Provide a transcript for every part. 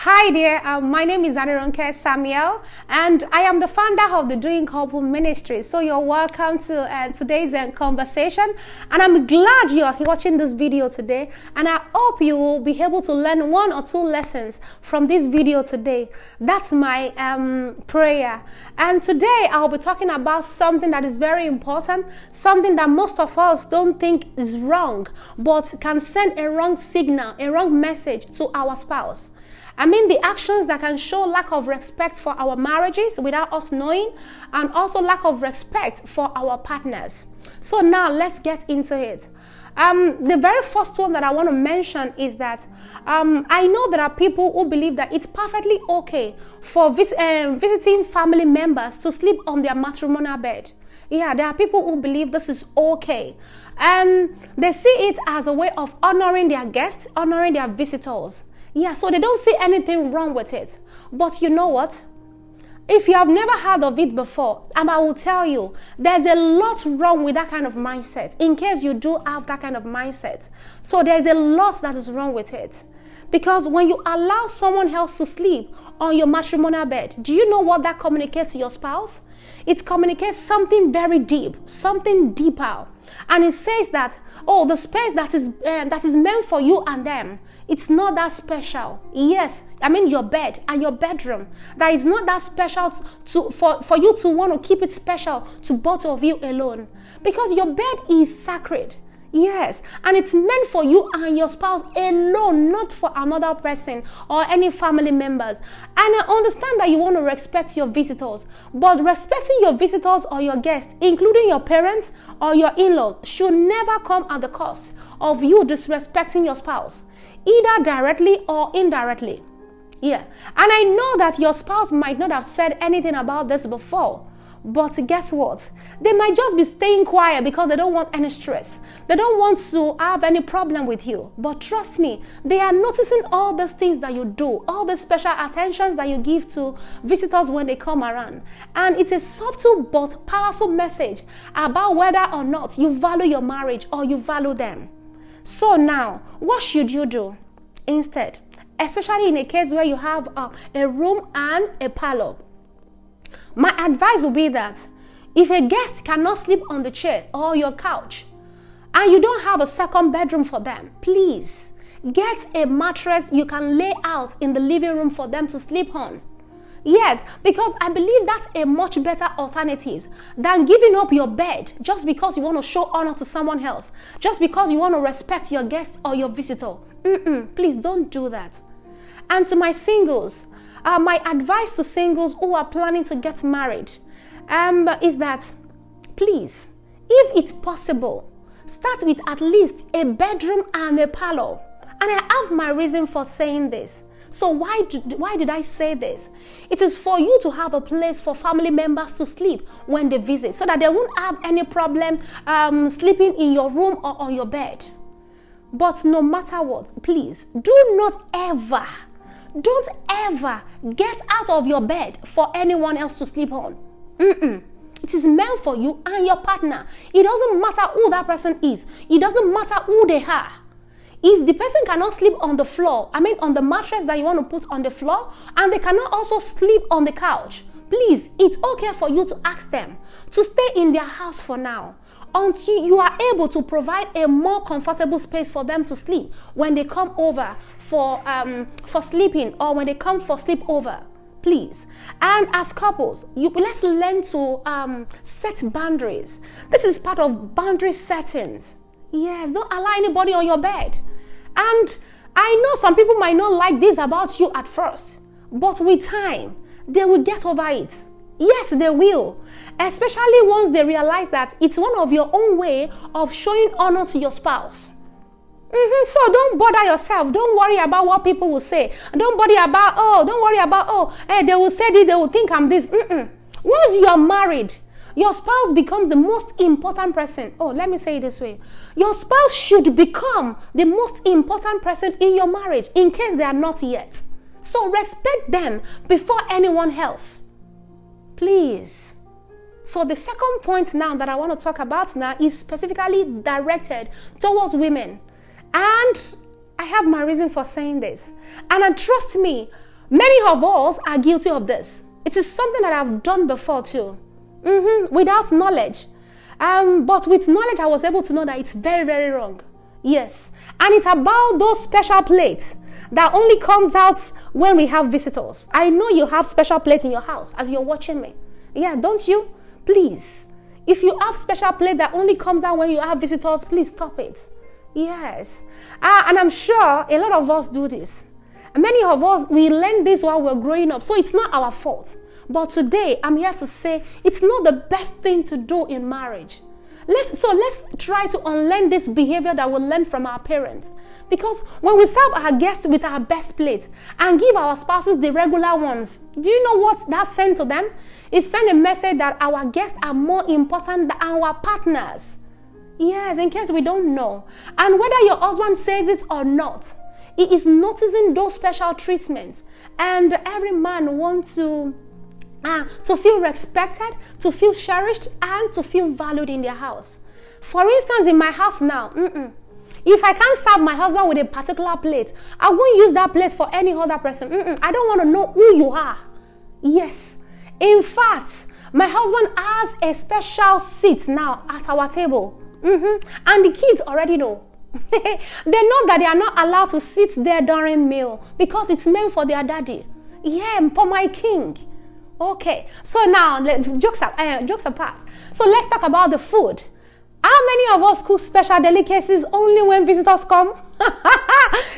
Hi there, my name is Anironke Samuel and I am the founder of the Doing Couple Ministry. So you're welcome to today's conversation, and I'm glad you're watching this video today, and I hope you will be able to learn one or two lessons from this video today. That's my prayer. And today I'll be talking about something that is very important, something that most of us don't think is wrong, but can send a wrong signal, a wrong message to our spouse. I mean, the actions that can show lack of respect for our marriages without us knowing, and also lack of respect for our partners. So now let's get into it. The very first one that I want to mention is that I know there are people who believe that it's perfectly okay for visiting family members to sleep on their matrimonial bed. Yeah, there are people who believe this is okay. And they see it as a way of honoring their guests, honoring their visitors. Yeah, so they don't see anything wrong with it. But you know what? If you have never heard of it before, and I will tell you, there's a lot wrong with that kind of mindset, in case you do have that kind of mindset. So there's a lot that is wrong with it. Because when you allow someone else to sleep on your matrimonial bed, do you know what that communicates to your spouse? It communicates something very deep, something deeper. And it says that, oh, the space that is meant for you and them, it's not that special. Yes, I mean your bed and your bedroom, that is not that special for you to want to keep it special to both of you alone. Because your bed is sacred. Yes, and it's meant for you and your spouse alone, not for another person or any family members. And I understand that you want to respect your visitors, but respecting your visitors or your guests, including your parents or your in-laws, should never come at the cost of you disrespecting your spouse, either directly or indirectly. Yeah, and I know that your spouse might not have said anything about this before. But guess what? They might just be staying quiet because they don't want any stress. They don't want to have any problem with you. But trust me, they are noticing all those things that you do, all the special attentions that you give to visitors when they come around. And it's a subtle but powerful message about whether or not you value your marriage or you value them. So now, what should you do instead? Especially in a case where you have a room and a parlor. My advice would be that if a guest cannot sleep on the chair or your couch, and you don't have a second bedroom for them, please get a mattress you can lay out in the living room for them to sleep on. Yes, because I believe that's a much better alternative than giving up your bed just because you want to show honor to someone else, just because you want to respect your guest or your visitor. Please don't do that. And to my singles, my advice to singles who are planning to get married is that, please, if it's possible, start with at least a bedroom and a parlor. And I have my reason for saying this. So why did I say this? It is for you to have a place for family members to sleep when they visit, so that they won't have any problem sleeping in your room or on your bed. But no matter what, please, don't ever get out of your bed for anyone else to sleep on. It is meant for you and your partner. It doesn't matter who that person is. It doesn't matter who they are. If the person cannot sleep on the floor, on the mattress that you want to put on the floor, and they cannot also sleep on the couch, please, it's okay for you to ask them to stay in their house for now, until you are able to provide a more comfortable space for them to sleep when they come over for sleeping, or when they come for sleepover, please. And as couples, let's learn to set boundaries. This is part of boundary settings. Yes, don't allow anybody on your bed. And I know some people might not like this about you at first, but with time, they will get over it. Yes, they will. Especially once they realize that it's one of your own way of showing honor to your spouse. So don't bother yourself. Don't worry about what people will say. Don't worry about, they will say this, they will think I'm this. Once you are married, your spouse becomes the most important person. Oh, let me say it this way. Your spouse should become the most important person in your marriage, in case they are not yet. So respect them before anyone else. Please. So the second point now that I want to talk about now is specifically directed towards women. And I have my reason for saying this. And trust me, Many of us are guilty of this. It is something that I've done before too, without knowledge. But with knowledge, I was able to know that it's very, very wrong. Yes. And it's about those special plates that only comes out when we have visitors. I know you have special plates in your house as you're watching me. Yeah, don't you? Please. If you have special plate that only comes out when you have visitors, please stop it. Yes. And I'm sure a lot of us do this. Many of us, we learned this while we're growing up, so it's not our fault. But today, I'm here to say it's not the best thing to do in marriage. Let's try to unlearn this behavior that we learned from our parents. Because when we serve our guests with our best plate and give our spouses the regular ones, do you know what that sent to them? It sent a message that our guests are more important than our partners. Yes, in case we don't know. And whether your husband says it or not, he is noticing those special treatments. And every man wants to feel respected, to feel cherished, and to feel valued in their house. For instance, in my house now, if I can't serve my husband with a particular plate, I won't use that plate for any other person. I don't want to know who you are. Yes. In fact, my husband has a special seat now at our table. And the kids already know. They know that they are not allowed to sit there during meal because it's meant for their daddy. Yeah, for my king. Okay, so now, jokes apart. So let's talk about the food. How many of us cook special delicacies only when visitors come?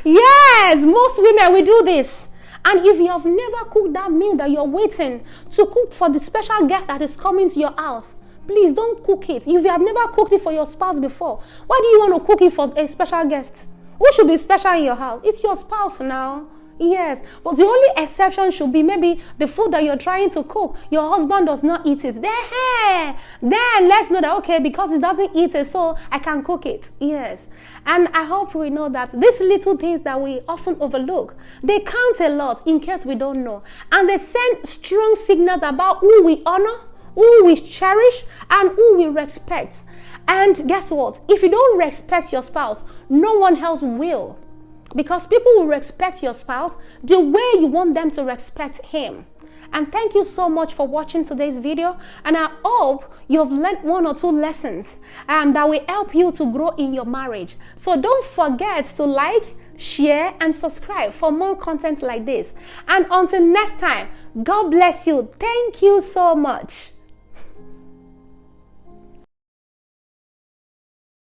Yes, most women, we do this. And if you have never cooked that meal that you're waiting to cook for the special guest that is coming to your house, please don't cook it. If you have never cooked it for your spouse before, why do you want to cook it for a special guest? Who should be special in your house? It's your spouse now. Yes, but the only exception should be maybe the food that you're trying to cook, your husband does not eat it. Then let's know that, okay, because he doesn't eat it, so I can cook it. Yes, and I hope we know that these little things that we often overlook, they count a lot in case we don't know. And they send strong signals about who we honor, who we cherish, and who we respect. And guess what? If you don't respect your spouse, no one else will. Because people will respect your spouse the way you want them to respect him. And thank you so much for watching today's video. And I hope you've learned 1 or 2 lessons that will help you to grow in your marriage. So don't forget to like, share, and subscribe for more content like this. And until next time, God bless you. Thank you so much.